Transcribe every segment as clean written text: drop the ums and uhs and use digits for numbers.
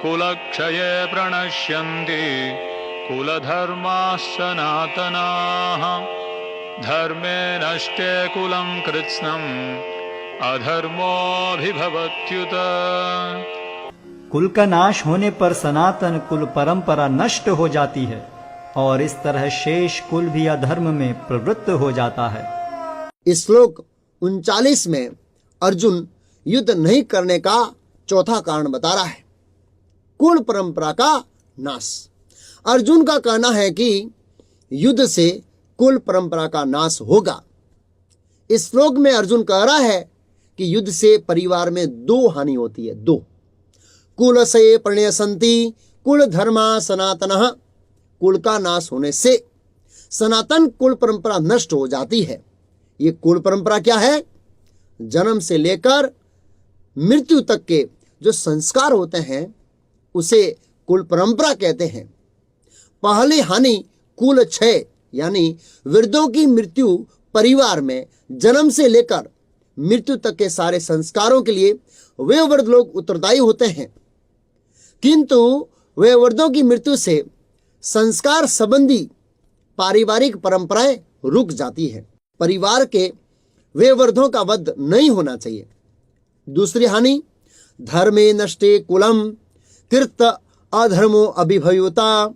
कुलक्षये प्रणश्यन्ति कुलधर्माः सनातनाः। धर्मे नष्टे कुलं कृत्स्नम् अधर्मोऽभिभवत्युत। कुल का नाश होने पर सनातन कुल परंपरा नष्ट हो जाती है और इस तरह शेष कुल भी अधर्म में प्रवृत्त हो जाता है। इस श्लोक 39 में अर्जुन युद्ध नहीं करने का चौथा कारण बता रहा है, कुल परंपरा का नाश। अर्जुन का कहना है कि युद्ध से कुल परंपरा का नाश होगा। इस श्लोक में अर्जुन कह रहा है कि युद्ध से परिवार में दो हानि होती है, दो। कुल से प्रणयसंति कुल धर्मा सनातनः, कुल का नाश होने से सनातन कुल परंपरा नष्ट हो जाती है। ये कुल परंपरा क्या है? जन्म से लेकर मृत्यु तक के जो संस्कार होते हैं उसे कुल परंपरा कहते हैं। पहली हानि कुल क्षय, यानी वृद्धों की मृत्यु परिवार में जन्म से लेकर मृत्यु तक के सारे संस्कारों के लिए वे वृद्ध लोग उत्तरदायी होते हैं, किंतु वे वृद्धों की मृत्यु से संस्कार संबंधी पारिवारिक परंपराएं रुक जाती है। परिवार के वे वृद्धों का वध नहीं होना चाहिए। दूसरी हानि, धर्मे नष्टे कुलम कृत अधर्मो अभिभयूता,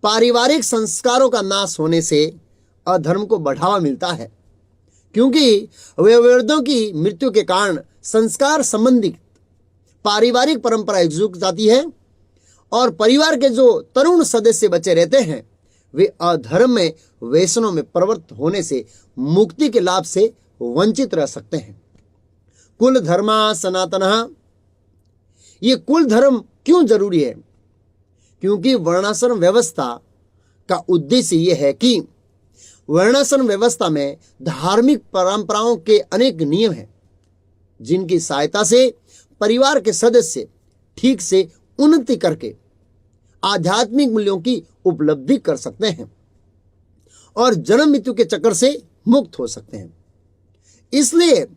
पारिवारिक संस्कारों का नाश होने से अधर्म को बढ़ावा मिलता है, क्योंकि वे वृद्धों की मृत्यु के कारण संस्कार संबंधित पारिवारिक परंपरा रुक जाती है और परिवार के जो तरुण सदस्य बचे रहते हैं वे अधर्म में व्यसनों में प्रवृत्त होने से मुक्ति के लाभ से वंचित रह सकते हैं। कुल धर्मा सनातनः, ये कुल धर्म क्यों जरूरी है? क्योंकि वर्णाश्रम व्यवस्था का उद्देश्य यह है कि वर्णाश्रम व्यवस्था में धार्मिक परंपराओं के अनेक नियम हैं जिनकी सहायता से परिवार के सदस्य ठीक से उन्नति करके आध्यात्मिक मूल्यों की उपलब्धि कर सकते हैं और जन्म मृत्यु के चक्कर से मुक्त हो सकते हैं। इसलिए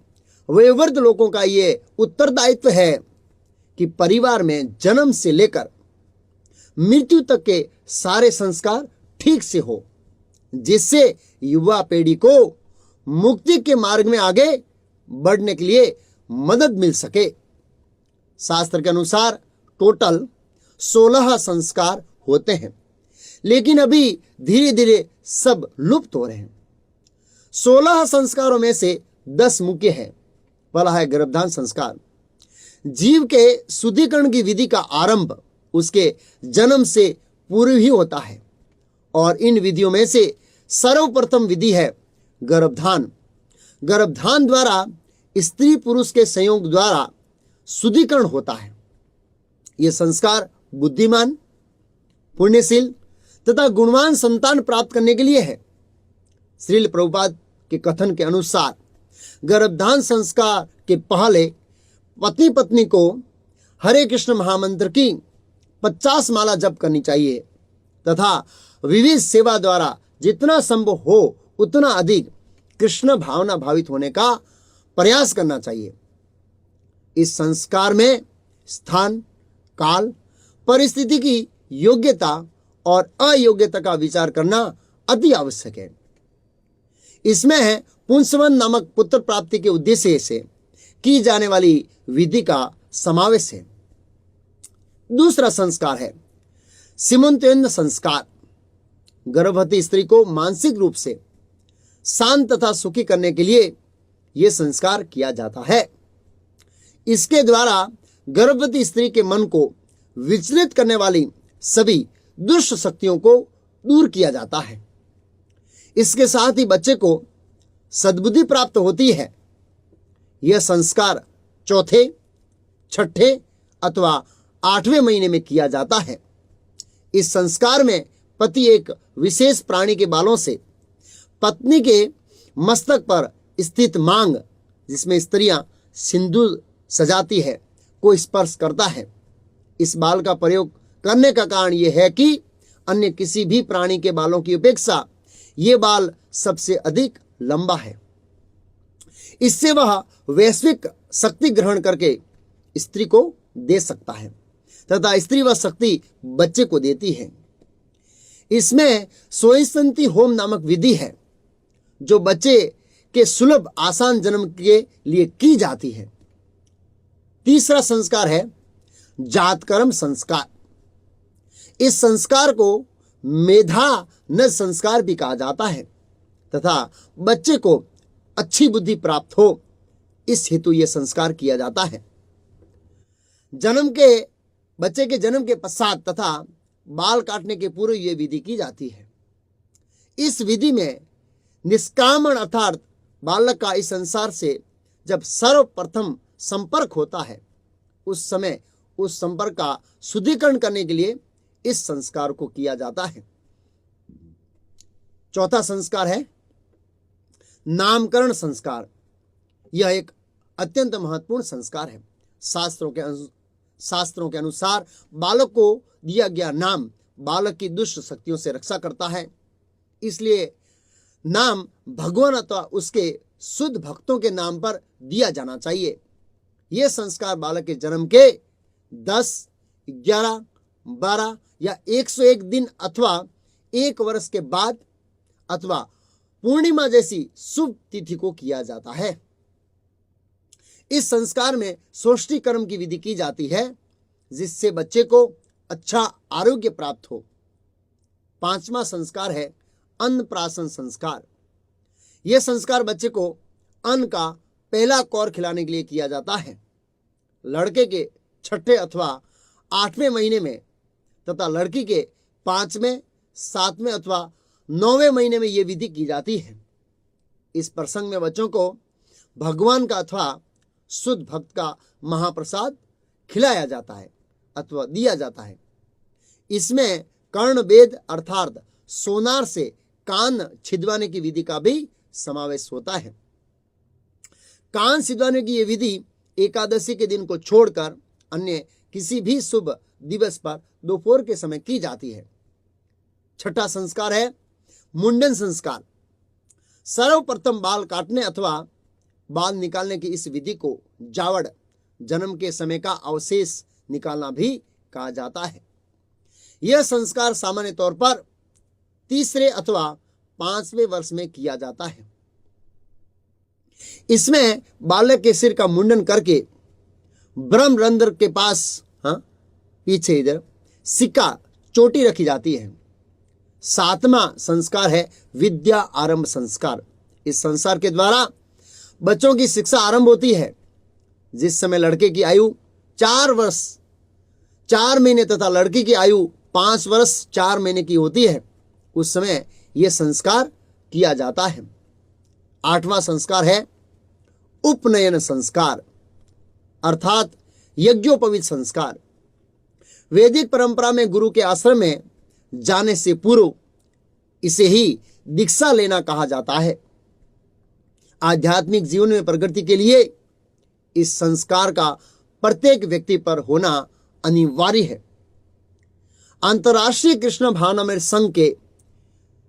वयोवृद्ध लोगों का ये उत्तरदायित्व है कि परिवार में जन्म से लेकर मृत्यु तक के सारे संस्कार ठीक से हो, जिससे युवा पीढ़ी को मुक्ति के मार्ग में आगे बढ़ने के लिए मदद मिल सके। शास्त्र के अनुसार टोटल 16 संस्कार होते हैं, लेकिन अभी धीरे धीरे सब लुप्त हो रहे हैं। 16 संस्कारों में से 10 मुख्य है। पहला है गर्भधान संस्कार। जीव के शुद्धिकरण की विधि का आरंभ उसके जन्म से पूर्व ही होता है और इन विधियों में से सर्वप्रथम विधि है गर्भधान। गर्भधान द्वारा स्त्री पुरुष के संयोग द्वारा शुद्धिकरण होता है। यह संस्कार बुद्धिमान, पुण्यशील तथा गुणवान संतान प्राप्त करने के लिए है। श्रील प्रभुपाद के कथन के अनुसार गर्भधान संस्कार के पहले पत्नी पत्नी को हरे कृष्ण महामंत्र की 50 माला जप करनी चाहिए तथा विविध सेवा द्वारा जितना संभव हो उतना अधिक कृष्ण भावना भावित होने का प्रयास करना चाहिए। इस संस्कार में स्थान, काल, परिस्थिति की योग्यता और अयोग्यता का विचार करना अति आवश्यक है। इसमें है पुंसवन नामक पुत्र प्राप्ति के उद्देश्य से की जाने वाली विधि का समावेश है। दूसरा संस्कार है सीमंतोन्न संस्कार। गर्भवती स्त्री को मानसिक रूप से शांत तथा सुखी करने के लिए यह संस्कार किया जाता है। इसके द्वारा गर्भवती स्त्री के मन को विचलित करने वाली सभी दुष्ट शक्तियों को दूर किया जाता है। इसके साथ ही बच्चे को सद्बुद्धि प्राप्त होती है। यह संस्कार चौथे, छठे अथवा 8वें महीने में किया जाता है। इस संस्कार में पति एक विशेष प्राणी के बालों से पत्नी के मस्तक पर स्थित मांग, जिसमें स्त्रियां सिंदूर सजाती है, को स्पर्श करता है। इस बाल का प्रयोग करने का कारण यह है कि अन्य किसी भी प्राणी के बालों की अपेक्षा ये बाल सबसे अधिक लंबा है। इससे वह वैश्विक शक्ति ग्रहण करके स्त्री को दे सकता है तथा स्त्री व शक्ति बच्चे को देती है। इसमें सोईसंती होम नामक विधि है जो बच्चे के सुलभ आसान जन्म के लिए की जाती है। तीसरा संस्कार है जातकर्म संस्कार। इस संस्कार को मेधा न संस्कार भी कहा जाता है तथा बच्चे को अच्छी बुद्धि प्राप्त हो इस हेतु यह संस्कार किया जाता है। बच्चे के जन्म के पश्चात तथा बाल काटने के पूर्व यह विधि की जाती है। इस विधि में निष्कामण अर्थात बालक का इस संसार से जब सर्वप्रथम संपर्क होता है उस समय उस संपर्क का शुद्धिकरण करने के लिए इस संस्कार को किया जाता है। चौथा संस्कार है नामकरण संस्कार। यह एक अत्यंत महत्वपूर्ण संस्कार है। शास्त्रों के अनुसार बालक को दिया गया नाम बालक की दुष्ट शक्तियों से रक्षा करता है। इसलिए नाम भगवान अथवा उसके शुद्ध भक्तों के नाम पर दिया जाना चाहिए। यह संस्कार बालक के जन्म के 10, 11, 12 या 101 दिन अथवा 1 वर्ष के बाद अथवा पूर्णिमा जैसी शुभ तिथि को किया जाता है। इस संस्कार में सोष्ठी कर्म की विधि की जाती है जिससे बच्चे को अच्छा आरोग्य प्राप्त हो। 5वां संस्कार है अन्नप्राशन संस्कार। यह संस्कार बच्चे को अन्न का पहला कौर खिलाने के लिए किया जाता है। लड़के के 6ठे अथवा 8वें महीने में तथा लड़की के 5वें, 7वें अथवा 9वें महीने में यह विधि की जाती है। इस प्रसंग में बच्चों को भगवान का अथवा शुद्ध भक्त का महाप्रसाद खिलाया जाता है अथवा दिया जाता है। इसमें कर्णवेद अर्थात सोनार से कान छिदवाने की विधि का भी समावेश होता है। कान छिदवाने की यह विधि एकादशी के दिन को छोड़कर अन्य किसी भी शुभ दिवस पर दोपहर के समय की जाती है। 6ठा संस्कार है मुंडन संस्कार। सर्वप्रथम बाल काटने अथवा बाल निकालने की इस विधि को जावड़ जन्म के समय का अवशेष निकालना भी कहा जाता है। यह संस्कार सामान्य तौर पर 3रे अथवा 5वें वर्ष में किया जाता है। इसमें बालक के सिर का मुंडन करके ब्रह्मरंध्र के पास पीछे इधर सिक्का चोटी रखी जाती है। 7वां संस्कार है विद्या आरंभ संस्कार। इस संस्कार के द्वारा बच्चों की शिक्षा आरंभ होती है। जिस समय लड़के की आयु 4 वर्ष 4 महीने तथा लड़की की आयु 5 वर्ष 4 महीने की होती है उस समय यह संस्कार किया जाता है। 8वां संस्कार है उपनयन संस्कार अर्थात यज्ञोपवीत संस्कार। वैदिक परंपरा में गुरु के आश्रम में जाने से पूर्व इसे ही दीक्षा लेना कहा जाता है। आध्यात्मिक जीवन में प्रगति के लिए इस संस्कार का प्रत्येक व्यक्ति पर होना अनिवार्य है। अंतर्राष्ट्रीय कृष्ण भावनामृत संघ के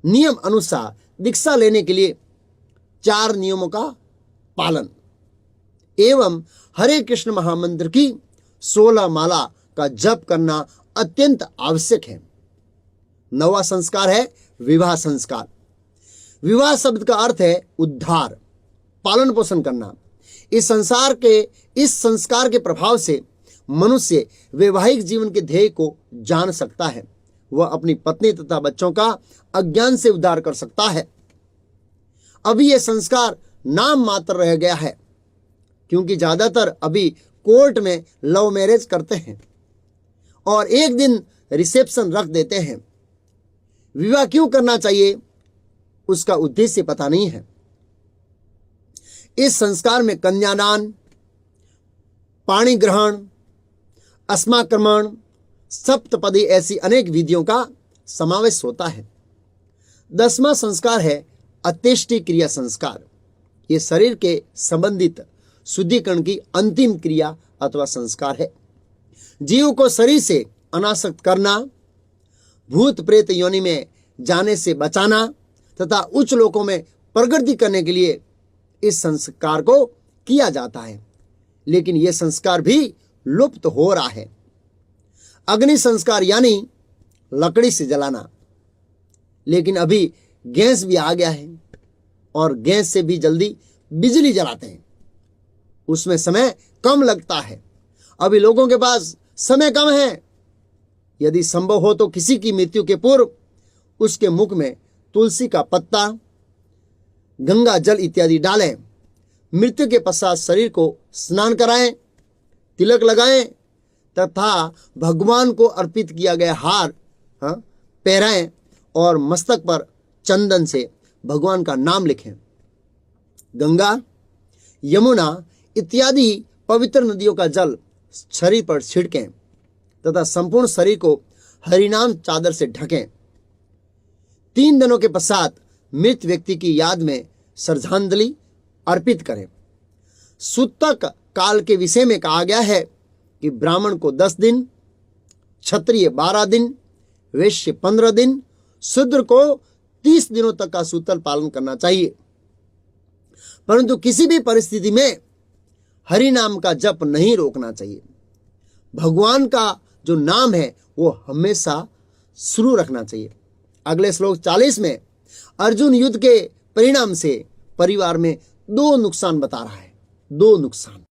नियम अनुसार दीक्षा लेने के लिए 4 नियमों का पालन एवं हरे कृष्ण महामंत्र की 16 माला का जप करना अत्यंत आवश्यक है। 9वां संस्कार है विवाह संस्कार। विवाह शब्द का अर्थ है उद्धार, पालन पोषण करना। इस संस्कार के प्रभाव से मनुष्य वैवाहिक जीवन के ध्येय को जान सकता है। वह अपनी पत्नी तथा बच्चों का अज्ञान से उद्धार कर सकता है। अभी यह संस्कार नाम मात्र रह गया है क्योंकि ज्यादातर अभी कोर्ट में लव मैरिज करते हैं और एक दिन रिसेप्शन रख देते हैं। विवाह क्यों करना चाहिए उसका उद्देश्य पता नहीं है। इस संस्कार में कन्यादान, पाणी ग्रहण, अस्माक्रमण, सप्तपदी ऐसी अनेक विधियों का समावेश होता है। 10वां संस्कार है अंत्येष्टि क्रिया संस्कार। ये शरीर के संबंधित शुद्धिकरण की अंतिम क्रिया अथवा संस्कार है। जीव को शरीर से अनासक्त करना, भूत प्रेत योनि में जाने से बचाना तथा उच्च लोकों में प्रगति करने के लिए इस संस्कार को किया जाता है। लेकिन यह संस्कार भी लुप्त हो रहा है। अग्नि संस्कार यानी लकड़ी से जलाना। लेकिन अभी गैस भी आ गया है और गैस से भी जल्दी बिजली जलाते हैं, उसमें समय कम लगता है। अभी लोगों के पास समय कम है। यदि संभव हो तो किसी की मृत्यु के पूर्व उसके मुख में तुलसी का पत्ता, गंगा जल इत्यादि डालें। मृत्यु के पश्चात शरीर को स्नान कराएं, तिलक लगाएं तथा भगवान को अर्पित किया गया हार पहराएं और मस्तक पर चंदन से भगवान का नाम लिखें। गंगा, यमुना इत्यादि पवित्र नदियों का जल शरीर पर छिड़कें तथा संपूर्ण शरीर को हरिनाम चादर से ढकें। 3 दिनों के पश्चात मृत व्यक्ति की याद में श्रद्धांजलि अर्पित करें। सूतक काल के विषय में कहा गया है कि ब्राह्मण को 10 दिन, क्षत्रिय 12 दिन, वैश्य 15 दिन, शूद्र को 30 दिनों तक का सूतल पालन करना चाहिए। परंतु किसी भी परिस्थिति में हरि नाम का जप नहीं रोकना चाहिए। भगवान का जो नाम है वो हमेशा शुरू रखना चाहिए। अगले श्लोक 40 में अर्जुन युद्ध के परिणाम से परिवार में 2 नुकसान बता रहा है। 2 नुकसान।